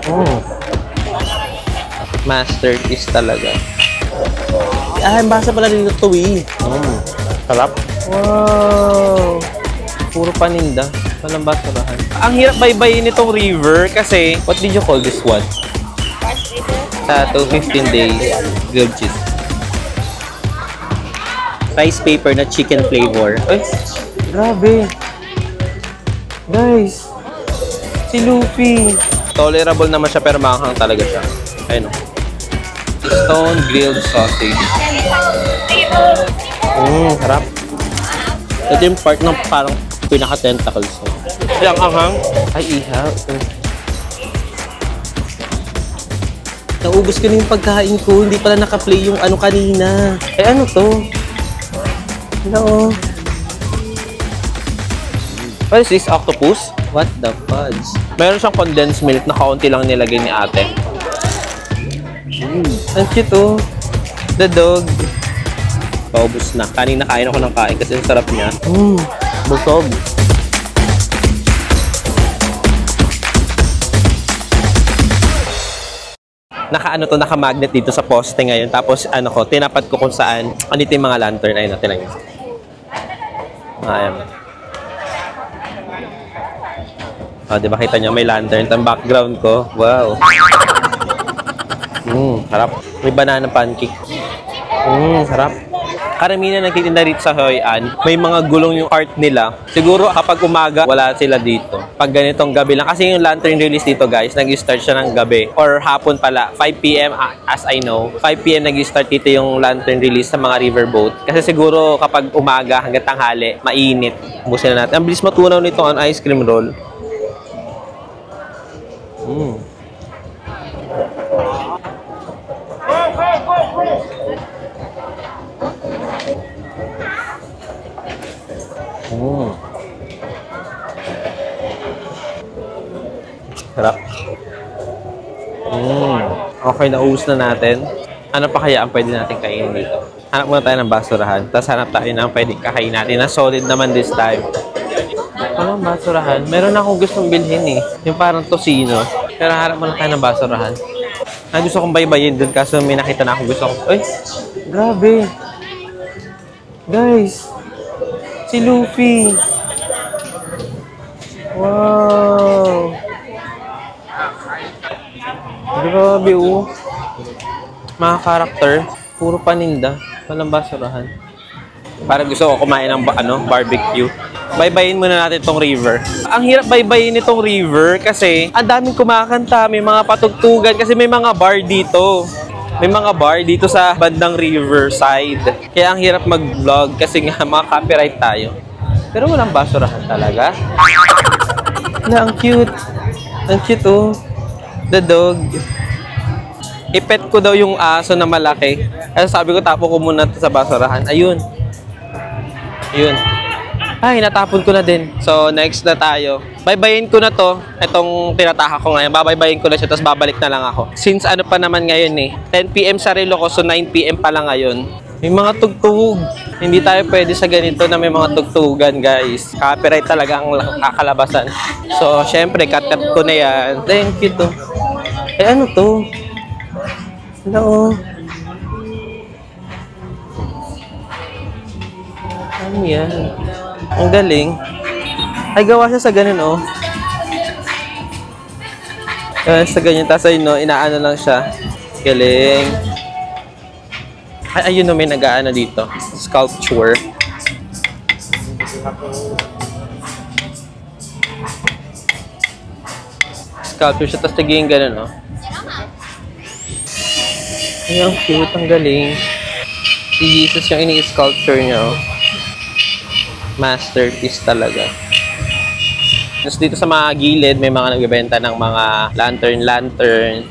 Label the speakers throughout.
Speaker 1: Oh. Masterpiece talaga. Ah, basa pala dito to eh. Sarap. Wow. Puro paninda. Walang basurahan. Ang hirap baybayin nitong river kasi, what did you call this one? Tattoo 15 days. Grilled cheese. Rice paper na chicken flavor. Ay, grabe. Guys, si Luffy. Tolerable naman siya pero maanghang talaga siya. Ayun o. Stone grilled sausage. Harap. Ito yung part ng parang pinaka-tentacles. Ay, ang anghang. Ay, ihaw. Naubos ko na yung pagkain ko. Hindi pala naka-play yung ano kanina. Eh, ano to? Hello. What is this? Octopus? What the fudge? Meron siyang condensed milk na kaunti lang nilagay ni ate. Ang cute oh. The dog. Paubos na. Kanina kain ako ng kain kasi ang sarap niya. Busog. Naka-ano to, naka-magnet dito sa poste ngayon. Tapos ano ko, tinapat ko kung saan. Andito yung mga lantern. Ayun natin lang yun. Ayan. Oh, diba kita nyo, may lantern. Ang background ko. Wow. Sarap. May banana pancake. Sarap. Karamihan na nagtitinda rito sa Hoi An, may mga gulong yung art nila. Siguro kapag umaga, wala sila dito. Pag ganitong gabi lang. Kasi yung lantern release dito guys, nag-start siya ng gabi. Or hapon pala. 5 PM as I know. 5 PM nag-start dito yung lantern release sa mga riverboat. Kasi siguro kapag umaga hanggang tanghali, mainit. Ubusin na natin. Ang bilis matunaw nito ang ice cream roll. Sarap. Okay, naubos na natin. Ano pa kaya ang pwede natin kainin dito? Hanap muna tayo ng basurahan. Tapos hanap tayo ng pwede kakain natin na solid naman this time. Anong basurahan? Meron akong gustong bilhin eh. Yung parang tosino. Pero hanap muna tayo ng basurahan. Gusto kong baybayin dun kaso may nakita na akong gusto kong... Ay! Grabe! Guys! Si Luffy! Wow! Grabe oh! Mga karakter, puro paninda. Walang basurahan. Parang gusto ko kumain ng barbecue. Baybayin muna natin itong river. Ang hirap baybayin itong river kasi ang daming kumakanta, may mga patugtugan kasi may mga bar dito. May mga bar dito sa bandang riverside. Kaya ang hirap mag-vlog kasi nga mga copyright tayo. Pero walang basurahan talaga. Na, ang cute. Ang cute oh. The dog. Ipet ko daw yung aso na malaki. Kaya sabi ko tapo ko muna sa basurahan. Ayun. Ayun. Ay, natapon ko na din. So, next na tayo. Baybayin ko na to. Itong tinataha ko ngayon. Babaybayin ko na siya, tapos babalik na lang ako. Since ano pa naman ngayon eh. 10 PM sa relo ko, so 9 PM pa lang ngayon. May mga tugtog. Hindi tayo pwede sa ganito na may mga tugtugan, guys. Copyright talaga ang kakalabasan. So, syempre, cut ko na yan. Thank you to. Eh, ano to? Hello. Ano yan? Ang galing. Ay, gawa siya sa ganun, oh. Sa ganyan. Tapos ayun, no, inaano lang siya. Galing. Ay, ayun, no, may nag-aano dito. Sculpture. Sculpture siya. Tapos naging ganun, oh. Ay, ang cute. Ang galing. Si Jesus yung ini-sculpture niya, oh. Masterpiece talaga. Tapos dito sa mga gilid, may mga nagbebenta ng mga lantern.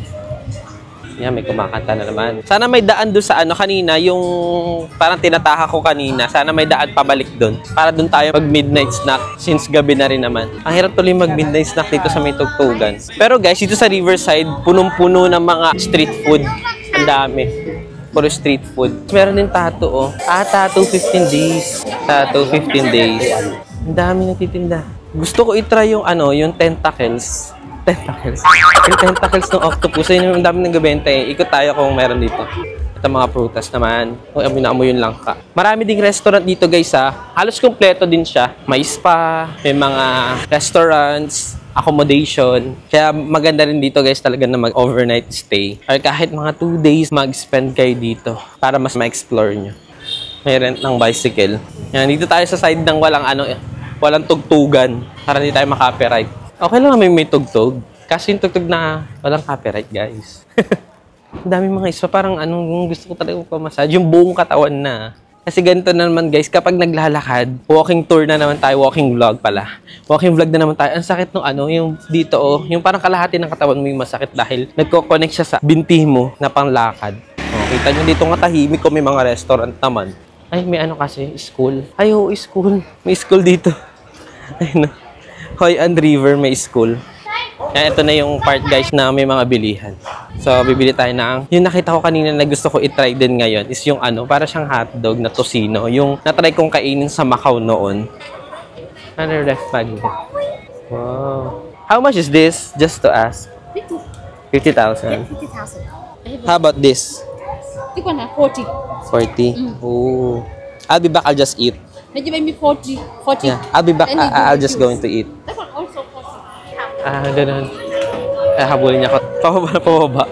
Speaker 1: Yan, may kumakanta na naman. Sana may daan doon sa ano kanina, yung parang tinataha ko kanina. Sana may daan pabalik doon. Para doon tayo mag-midnight snack since gabi na rin naman. Ang hirap tuloy mag-midnight snack dito sa may tugtugan. Pero guys, dito sa Riverside, punong-puno ng mga street food. Ang dami. Puro street food. Meron din tattoo, oh. Tattoo 15 days. Tattoo 15 days. Ang dami nagtitinda. Gusto ko i-try yung yung tentacles. Tentacles. Yung tentacles ng octopus. Ayun, ang dami ng gabenta eh. Ikot tayo kung meron dito. Ito mga prutas naman. Uy, amoy yung langka. Marami ding restaurant dito guys ha. Halos kompleto din siya. May spa, may mga restaurants, accommodation. Kaya maganda rin dito guys talaga na mag-overnight stay. Or kahit mga 2 days mag-spend kayo dito para mas ma-explore nyo. May rent ng bicycle. Yan, dito tayo sa side ng walang tugtugan para hindi tayo makapiright. Okay lang may tugtog. Kasi yung tugtog na walang copyright guys. Ang dami mga ispa, parang gusto ko talaga pamassage, yung buong katawan na. Kasi ganito na naman guys, kapag naglalakad, walking tour na naman tayo, walking vlog pala. Walking vlog na naman tayo. Ang sakit ng yung dito yung parang kalahati ng katawan mo yung masakit dahil nagko-connect siya sa binti mo na panglakad. Kita nyo dito nga tahimik ko, may mga restaurant naman. Ay, may kasi, school. Ay, oo, school. May school dito. Ayun, Hoy and River may school. Yan, ito na yung part guys na may mga bilihan. So, bibili tayo ng... Yung nakita ko kanina na gusto ko i-try din ngayon is yung para siyang hotdog na tocino. Yung na-try kong kainin sa Macau noon. Ano ref magnet? Wow. How much is this? Just to ask. 50,000. 50,000. How about this?
Speaker 2: This one, 40.
Speaker 1: 40? Oh. I'll be back. I'll just eat.
Speaker 2: Maybe 40. 40.
Speaker 1: Yeah, I'll be back. I'll just going to eat.
Speaker 2: That one also 40.
Speaker 1: Ganun. Habulin niya ako. Pababa.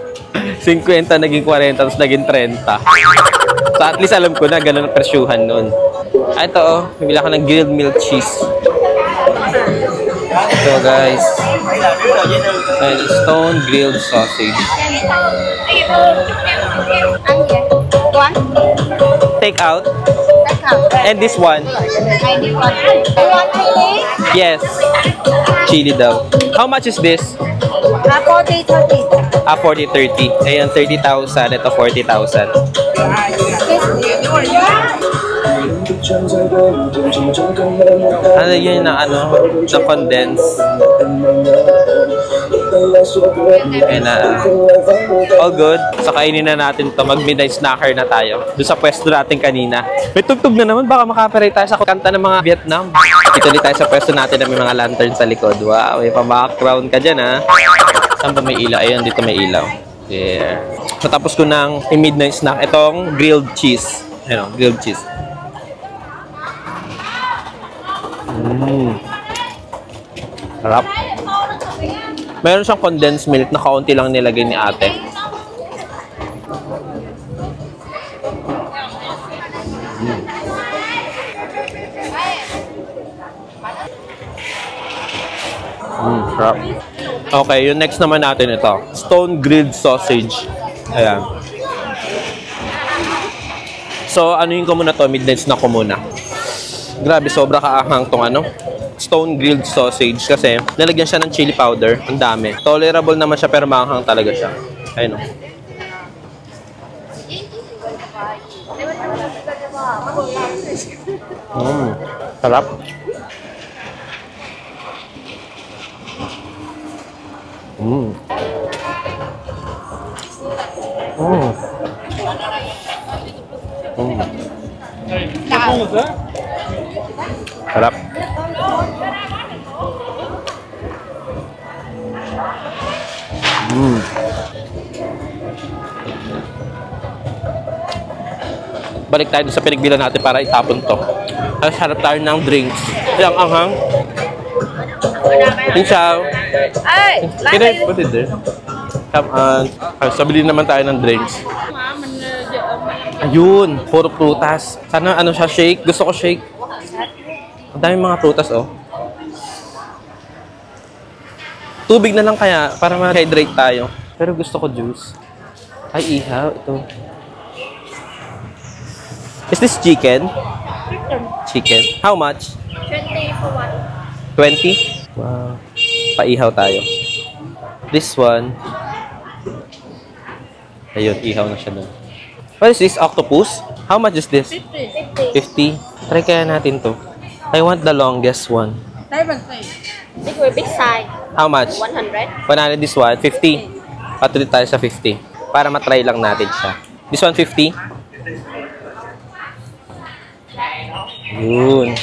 Speaker 1: 50 naging 40, tapos naging 30. So at least alam ko na ganun ang presyuhan nun. Ito bibili ako ng grilled milk cheese. So guys. And stone grilled sausage.
Speaker 2: One?
Speaker 1: Take out.
Speaker 2: Take out.
Speaker 1: And this one.
Speaker 2: I need one. You want chili?
Speaker 1: Yes. Chili daw. How much is this?
Speaker 2: 40, 30.
Speaker 1: 40, 30. Ayan, 30,000. Ito, 40,000. Ano yun na na condense? And all good. So kainin na natin to. Mag-midnight snacker na tayo. Doon sa pwesto natin kanina. May tugtog na naman. Baka makaparay tayo sa kanta ng mga Vietnam. Dito ulit tayo sa pwesto natin na may mga lantern sa likod. Wow, may pa-background ka dyan ha. Saan ba may ilaw? Ayun, dito may ilaw. There. Natapos ko ng midnight snack. Itong grilled cheese. Ayun, grilled cheese. Sarap. Meron siyang condensed milk na kaunti lang nilagay ni ate. Sarap. Okay, yung next naman natin ito. Stone grilled sausage. Ayan. So, anuhin ko muna to, midnight snack ko muna. Grabe, sobra kaahang tong stone grilled sausage kasi nalagyan siya ng chili powder. Ang dami. Tolerable naman siya pero maanghang talaga siya. Ayun o. Sarap. Sarap. Balik tayo sa pinagbilan natin para itapon to. Tapos harap tayo ng drinks. Yung anghang. Pinsaw. Can I put it there? Come on. Sabili naman tayo ng drinks. Ayun, puro prutas. Sana siya, shake. Gusto ko shake. Ang dami mga prutas, oh. Tubig na lang kaya para ma-hydrate tayo. Pero gusto ko juice. Ay, ihaw. Ito. Is this chicken? Chicken. How much?
Speaker 2: 20 for one.
Speaker 1: 20? Wow. Paihaw tayo. This one. Ayun, ihaw na siya doon. What is this? Octopus? How much is this?
Speaker 2: 50.
Speaker 1: 50? Try kaya natin to. I want the longest one.
Speaker 2: Big or big size?
Speaker 1: How much?
Speaker 2: 100.
Speaker 1: 100 this one. 50. Patuloy tayo sa 50. Para matry lang natin siya. This one 50? Yun.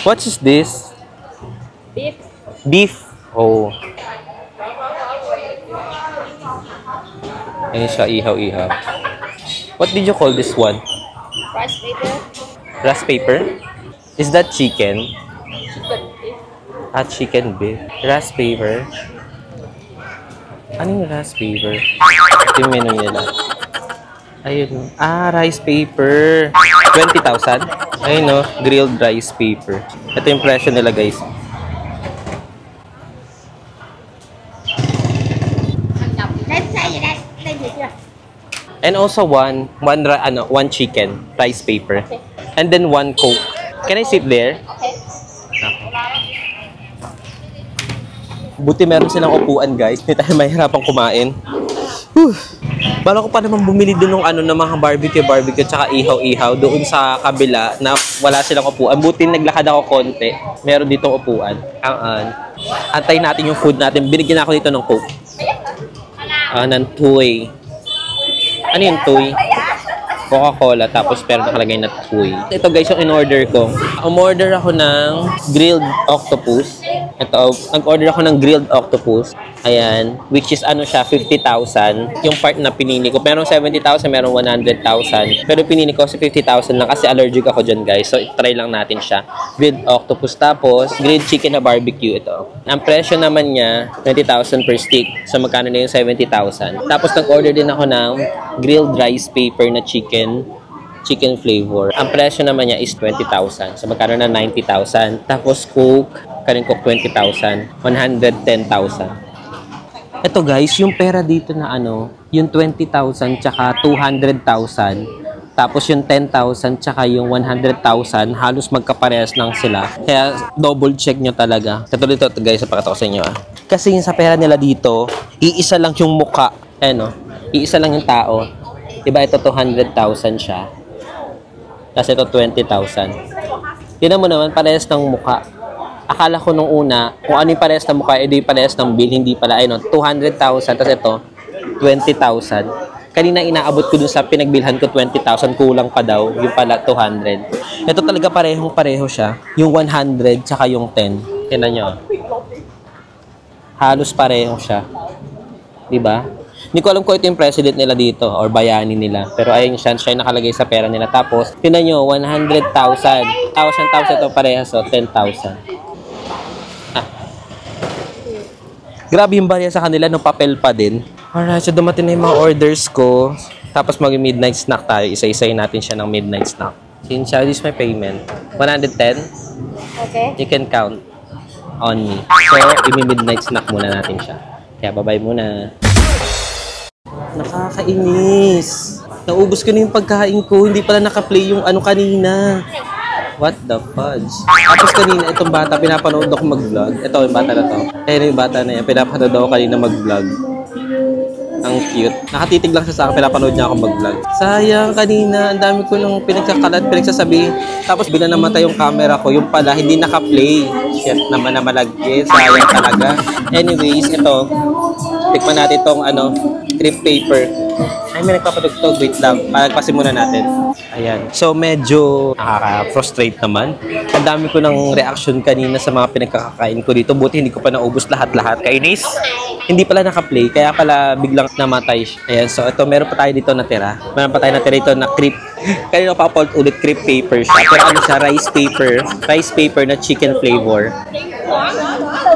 Speaker 1: What is this?
Speaker 2: Beef.
Speaker 1: Beef. Oh. Ayun siya, ihaw-ihaw. What did you call this one?
Speaker 2: Rice paper.
Speaker 1: Rice paper? Is that chicken?
Speaker 2: Chicken beef.
Speaker 1: Chicken beef. Rice paper. Ano yung rice paper? Ito yung menu nila. Ayun. Rice paper. 20,000. Ayun no, grilled rice paper. Ito yung presyo nila guys. And also one chicken rice paper.
Speaker 2: Okay.
Speaker 1: And then one Coke. Can I sit there?
Speaker 2: Okay.
Speaker 1: Buti meron silang upuan guys. Hindi tayo mahirapang kumain. Whew. Bala ko pa naman bumili doon ng mga barbecue tsaka ihaw-ihaw doon sa kabila na wala silang upuan. Buti naglakad ako konti. Meron ditong upuan. Antayin natin yung food natin. Binigyan ako dito ng Coke. Ng Tuy. Ano yung Tuy? Coca-Cola, tapos pero nakalagay na Tuy. Ito guys, yung in-order ko. Umorder ako ng grilled octopus. Ito, nag-order ako ng grilled octopus. Ayan, which is ano siya, 50,000. Yung part na pinili ko. Merong 70,000, merong 100,000. Pero pinili ko si 50,000 lang kasi allergic ako dyan guys. So, try lang natin siya. Grilled octopus, tapos grilled chicken na barbecue ito. Ang presyo naman niya, 20,000 per stick. So, magkano na yung 70,000. Tapos, nag-order din ako ng grilled rice paper na chicken flavor. Ang presyo naman niya is 20,000. So, magkano na 90,000. Tapos, Coke, kanin Coke 20,000. 110,000. Ito guys, yung pera dito na yung 20,000 tsaka 200,000. Tapos yung 10,000 tsaka yung 100,000, halos magkaparehas lang sila. Kaya double check nyo talaga. Katulad ito guys, napakita ko sa inyo Kasi yung sa pera nila dito, iisa lang yung muka. Iisa lang yung tao. Diba ito 200,000 siya. Tapos ito 20,000. Tignan mo naman, parehas ng muka. Akala ko nung una, kung ano yung parehas ng mukha, edi parehas ng bill, hindi pala. Ayun, 200,000, tapos ito, 20,000. Kanina inaabot ko dun sa pinagbilhan ko, 20,000, kulang pa daw, yung pala 200. Ito talaga parehong-pareho siya, yung 100, tsaka yung 10. Tignan nyo. Halos pareho siya. Diba? Hindi ko alam kung ito yung president nila dito, or bayani nila. Pero ayun siya yung nakalagay sa pera nila. Tapos, tignan nyo, 100,000. 1,000 ito parehas, so 10,000. Grabe yung barya sa kanila, no papel pa din. Alright, so dumating na yung mga orders ko. Tapos mag-midnight snack tayo. Isa-isayin natin siya ng midnight snack. Since this is my payment. 110.
Speaker 2: Okay.
Speaker 1: You can count on me. So, i-midnight snack muna natin siya. Kaya bye-bye muna. Nakakainis. Naubos ko na yung pagkain ko. Hindi pala naka-play yung kanina. What the fudge? Tapos kanina, itong bata, pinapanood ako mag-vlog. Ito, yung bata na to. Ayun yung bata na yan. Pinapanood ako kanina mag-vlog. Ang cute. Nakatitig lang siya sa akin, pinapanood niya ako mag-vlog. Sayang, kanina, ang dami ko nung pinagkakalat, pinagsasabi. Tapos bila namatay yung camera ko, yung pala, hindi naka-play. Shit naman na malagkit. Sayang talaga. Anyways, ito. Tikman natin itong crepe paper. Ay, may nagpapadugtog. Wait lang. Palagpasin muna natin. Ayan. So, medyo nakaka-frustrate naman. Ang dami ko ng reaction kanina sa mga pinagkakakain ko dito. Buti hindi ko pa naubos lahat-lahat. Kainis. Hindi pala naka-play. Kaya pala biglang namatay siya. Ayan. So, ito. Meron pa tayo dito natira. Meron pa tayo natira ito na crepe. Kanina pa-upload ulit crepe paper siya. Pero ano siya? Rice paper. Rice paper na chicken flavor.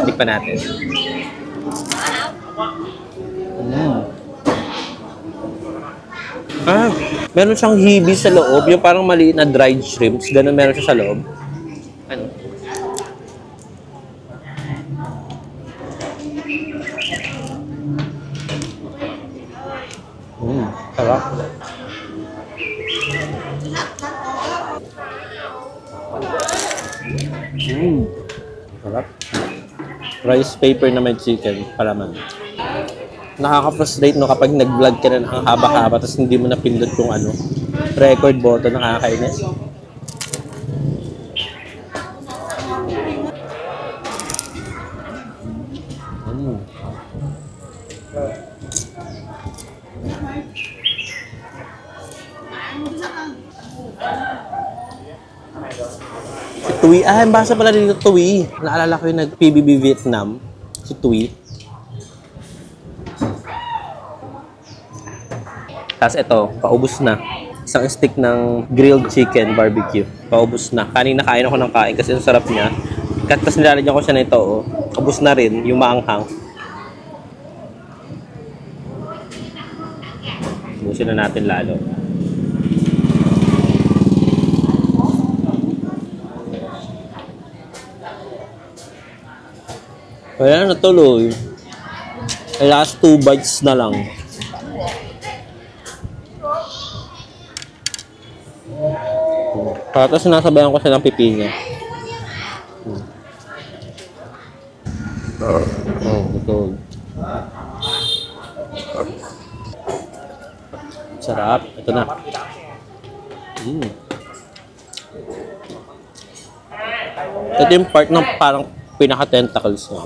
Speaker 1: Hindi pa natin. Meron siyang hibi sa loob, yung parang maliit na dried shrimps, ganun meron siya sa loob. Sarap. Sarap. Rice paper na may chicken, palaman. Nakaka-frustrate kapag nag-vlog ka na ng haba-haba tapos hindi mo napindot yung record button, nakakainis. Tui. Ah, basa pala dito Tui. Naalala ko yung nag-PBB Vietnam. Si Tui. Tapos ito, paubos na. Isang stick ng grilled chicken barbecue. Paubos na. Kanina kain ako ng kain kasi ang sarap niya. Tapos nilalagyan ko siya nito, oh. Ubos na rin yung maanghang. Ubusin na natin lalo. Kaya natuloy. Last 2 bites na lang. Tapos sinasabayan ko siya ng pipinya. Oh, ito. Sarap. Ito na. Ito yung part ng parang pinaka-tentacles niya.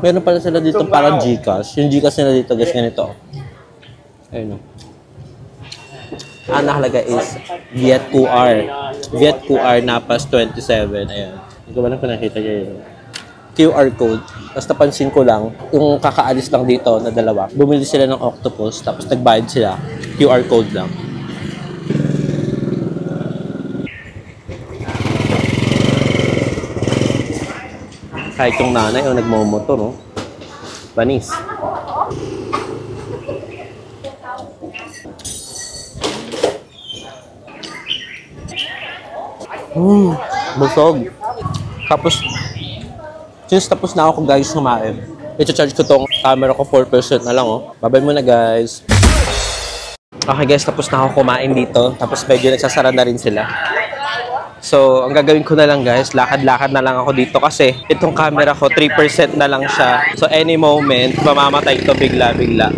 Speaker 1: Meron pala sila dito parang Gcash. Yung Gcash nila dito, guys, ganito. Ayun o. Ang nakalaga is Viet QR. Viet QR Napas 27. Ayan. Hindi ko ba lang kung nakita nyo yun. QR code. Tapos napansin ko lang, yung kakaalis lang dito na dalawa, bumili sila ng octopus, tapos nagbayad sila. QR code lang. Kahit yung nanay, o nagmamotor, no? Banis. Busog. Tapos, since tapos na ako guys kumain, i-charge ko tong camera ko 4% na lang, oh. Bye-bye muna guys. Okay guys, tapos na ako kumain dito. Tapos medyo nagsasara na rin sila. So, ang gagawin ko na lang guys, lakad-lakad na lang ako dito kasi itong camera ko 3% na lang siya. So, any moment, mamamatay ito bigla-bigla.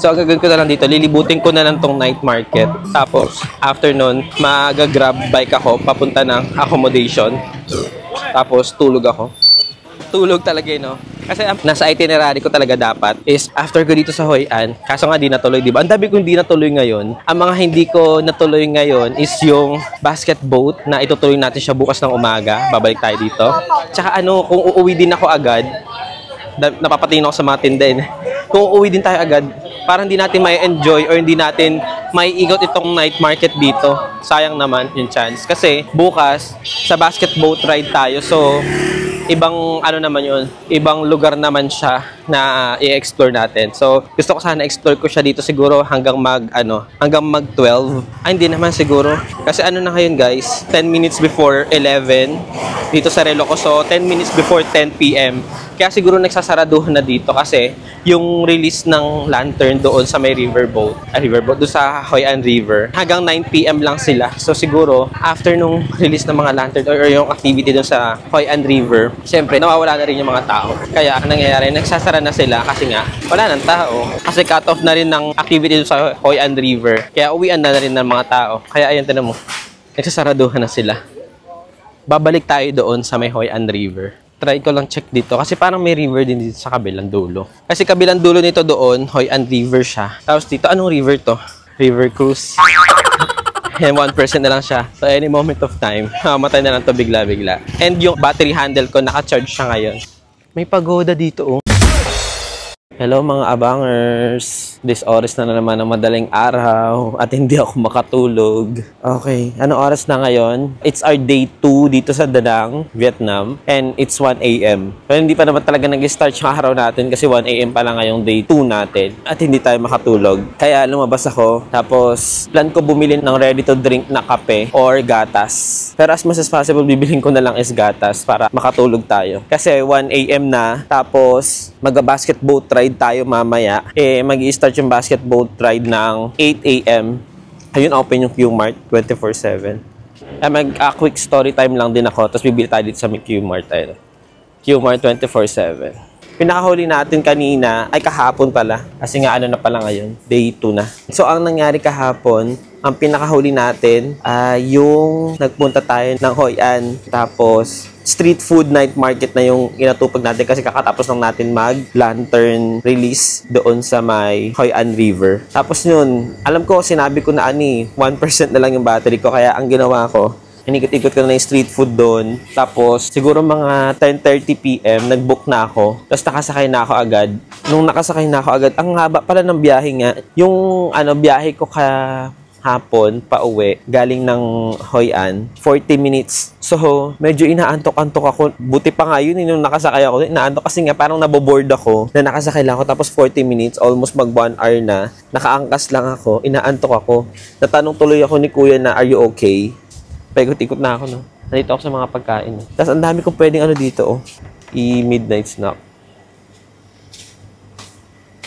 Speaker 1: So, ang gagawin ko na lang dito, lilibutin ko na lang tong night market. Tapos, after nun, mag-grab bike ako papunta ng accommodation. Tapos, tulog ako. Tulog talaga no? Kasi nasa itinerary ko talaga dapat is after ko dito sa Hoi An, kaso nga di natuloy, di ba? Ang dami kong di natuloy ngayon. Ang mga hindi ko natuloy ngayon is yung basket boat na itutuloy natin siya bukas ng umaga. Babalik tayo dito. Tsaka kung uuwi din ako agad, napapatingin ako sa mga tinda. Kung uuwi din tayo agad, parang hindi natin may enjoy or hindi natin may ikot itong night market dito. Sayang naman yung chance. Kasi bukas, sa basket boat ride tayo. So, ibang naman yun, ibang lugar naman siya na i-explore natin. So, gusto ko sana explore ko siya dito siguro hanggang hanggang mag 12. Ay, hindi naman siguro. Kasi na ngayon guys, 10 minutes before 11 dito sa relo ko. So, 10 minutes before 10 PM. Kaya siguro nagsasaraduhan na dito kasi yung release ng lantern doon sa may riverboat, doon sa Hoi An River, hanggang 9 PM lang sila. So siguro, after nung release ng mga lantern or yung activity doon sa Hoi An River, syempre, nawawala na rin yung mga tao. Kaya, ang nangyayari, nagsasara na sila kasi nga, wala nang tao. Kasi cut off na rin ng activity doon sa Hoi An River. Kaya uwian na rin ng mga tao. Kaya ayun, tinan mo, nagsasaraduhan na sila. Babalik tayo doon sa may Hoi An River. Try ko lang check dito kasi parang may river din dito sa kabilang dulo. Kasi kabilang dulo nito doon, Hoi An River siya. Tapos dito, anong river to? River Cruise. And 1% na lang siya. So any moment of time, mamatay na lang to bigla-bigla. And yung battery handle ko, naka-charge siya ngayon. May pagoda dito, oh. Hello mga abangers! This oras na naman ng madaling araw at hindi ako makatulog. Okay, anong oras na ngayon? It's our day 2 dito sa Da Nang, Vietnam. And it's 1 AM. Pero hindi pa naman talaga nag-start yung araw natin kasi 1 AM pa lang ngayong day 2 natin. At hindi tayo makatulog. Kaya lumabas ako. Tapos plan ko bumili ng ready to drink na kape or gatas. Pero as much as possible, bibilhin ko na lang is gatas para makatulog tayo. Kasi 1 AM na. Tapos mag-basketball ride tayo mamaya, mag-i-start yung basketball ride ng 8 AM. Ayun, open yung Q-Mart 24/7. Mag-quick story time lang din ako, tapos bibili tayo dito sa Q-Mart. Q-Mart 24/7. Pinakahuli natin kanina, ay kahapon pala, kasi nga na pala ngayon, day 2 na. So, ang nangyari kahapon, Ang pinakahuli natin ay yung nagpunta tayo ng Hoi An. Tapos, street food night market na yung inatupag natin kasi kakatapos lang natin mag-lantern release doon sa may Hoi An River. Tapos yun, alam ko, sinabi ko na 1% na lang yung battery ko. Kaya ang ginawa ko, inikot-ikot ko na yung street food doon. Tapos, siguro mga 10:30 PM, nag-book na ako. Tapos, nakasakay na ako agad. Nung nakasakay na ako agad, ang haba pala ng biyahe nga. Yung, biyahe ko hapon, pa uwi, galing ng Hoi An, 40 minutes. So, medyo inaantok-antok ako. Buti pa nga yun, nung nakasakay ako, inaantok kasi nga parang naboboard ako, na nakasakay lang ako, tapos 40 minutes, almost mag 1 hour na, nakaangkas lang ako, inaantok ako. Natanong tuloy ako ni kuya na, are you okay? Paikot-ikot na ako, no? Nandito ako sa mga pagkain. No? Tapos, ang dami kong pwedeng dito, i-midnight snack.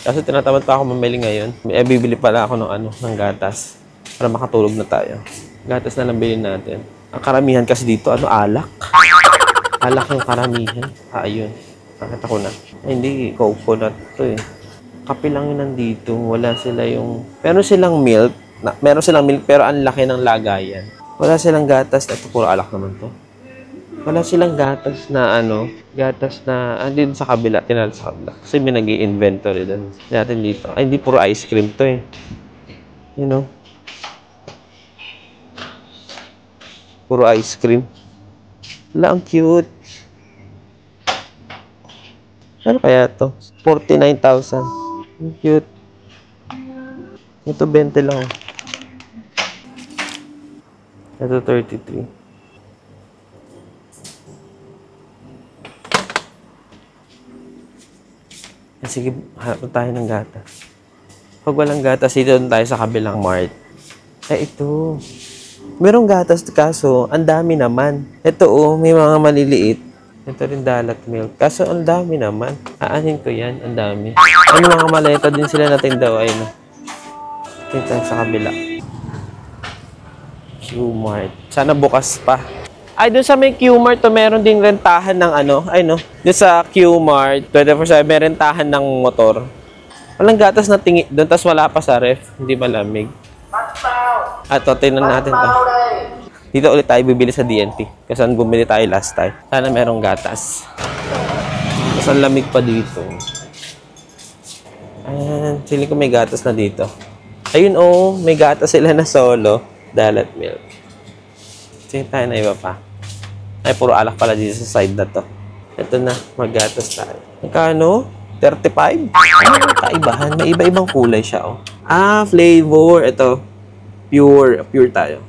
Speaker 1: Kasi tinatamad pa ako mamili ngayon. Bibili pala ako ng gatas. Para makatulog na tayo. Gatas na lang bilhin natin. Ang karamihan kasi dito, alak. Alak yung karamihan. Ayun. Nakita ko na. Ay, hindi, coconut to eh. Kape lang yun nandito. Wala sila yung... Meron silang milk. Pero ang laki ng lagayan. Wala silang gatas. Ito, puro alak naman to. Wala silang gatas na dito sa kabila. Tinala sa kabila. Kasi may nag-i-inventory doon. Natin dito. Ay, hindi, puro ice cream to eh. You know? Puro ice cream. Wala, ang cute. Ano kaya to? 49,000. Ang cute. Ito 20 lang. Ito 33. Sige, hanap tayo ng gatas. Pag walang gatas, dito tayo sa kabilang mart. Ito. Merong gatas kaso, ang dami naman. Ito may mga maliliit. Ito rin dalat milk. Kaso, ang dami naman. Aanin ko yan, ang dami. Ano mga maleta din sila natin daw ay ito sa kabila. Q-Mart. Sana bukas pa. Ay, dun sa may Q-Mart, meron ding rentahan ng dun sa Q-Mart, 24/7, may rentahan ng motor. Walang gatas na tingi dun, tas wala pa sa ref. Hindi malamig. Ito, tingnan natin to. Dito ulit tayo bibili sa DNT. Kasi saan bumili tayo last time. Sana merong gatas. Tapos ang lamig pa dito. Ayan, feeling ko may gatas na dito. Ayun may gatas sila na solo. Dalat milk. Tingnan tayo na iba pa. Ay, puro alak pala dito sa side na to. Ito na, maggatas tayo. Magkano? 35? Kaibahan. May iba-ibang kulay siya, flavor. Ito. Pure tayo.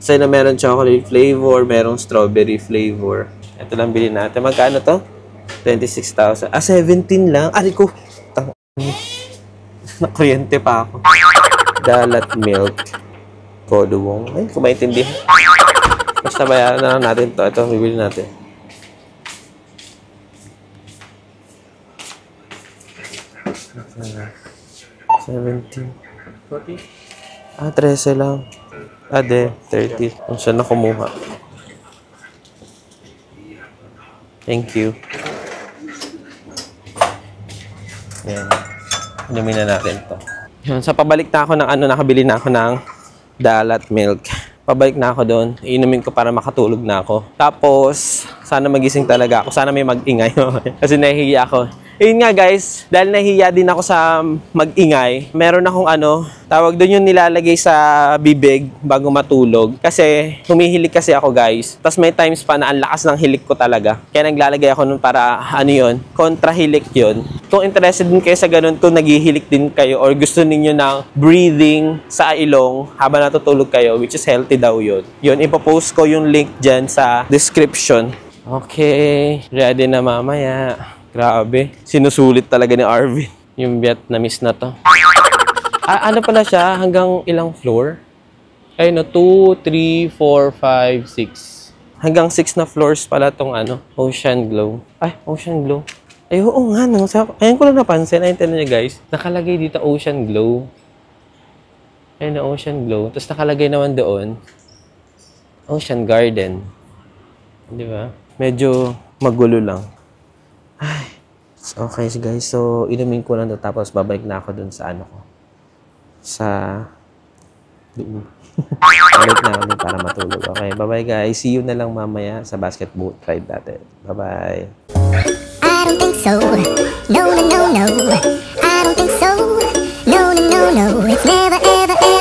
Speaker 1: Kasi na meron chocolate flavor, merong strawberry flavor. Ito lang bilhin natin. Magkano to? 26,000. 17 lang. Ari ko. Nakuryente pa ako. Dalat milk. Kodowong. Ay, kung maintindihan. Basta bayaran na lang natin to. Ito, bibili natin. $17. 40? 13 lang. 30. Kung siya na kumuha. Thank you. Yan. Inumin na natin to. Yan. So, pabalik na ako ng nakabili na ako ng dalat milk. Pabalik na ako doon. Iinumin ko para makatulog na ako. Tapos, sana magising talaga ako. Sana may mag-ingay. Kasi nahihiya ako. Ayun nga guys, dahil nahihiya din ako sa mag-ingay, meron akong tawag doon yung nilalagay sa bibig bago matulog. Kasi humihilig kasi ako guys. Tapos may times pa na ang lakas ng hilik ko talaga. Kaya naglalagay ako nun para kontra hilik yun. Kung interested din kayo sa ganun, kung naghihilik din kayo or gusto ninyo ng breathing sa ilong habang natutulog kayo, which is healthy daw yun. Yun, ipopost ko yung link dyan sa description. Okay, ready na mamaya. Grabe, sinusulit talaga ni Arvin yung Vietnamese na to. Ano pala siya? Hanggang ilang floor? Ay, 2, 3, 4, 5, 6. Hanggang 6 na floors pala tong Ocean Glow. Ay, Ocean Glow. Ay, oo nga. Ayan ko lang napansin. Ayun, tinan nyo guys. Nakalagay dito Ocean Glow. Ayun na Ocean Glow. Tapos nakalagay naman doon Ocean Garden. Di ba? Medyo magulo lang. Ay, okay guys. So, inumin ko lang doon tapos babalik na ako doon sa sa Doon. Balik na kami para matulog. Okay, bye-bye guys. See you na lang mamaya sa basketball ride natin. Bye-bye.
Speaker 3: I don't think so. No, no, no, no. I don't think so. No, no, no, no. It's never, ever, ever.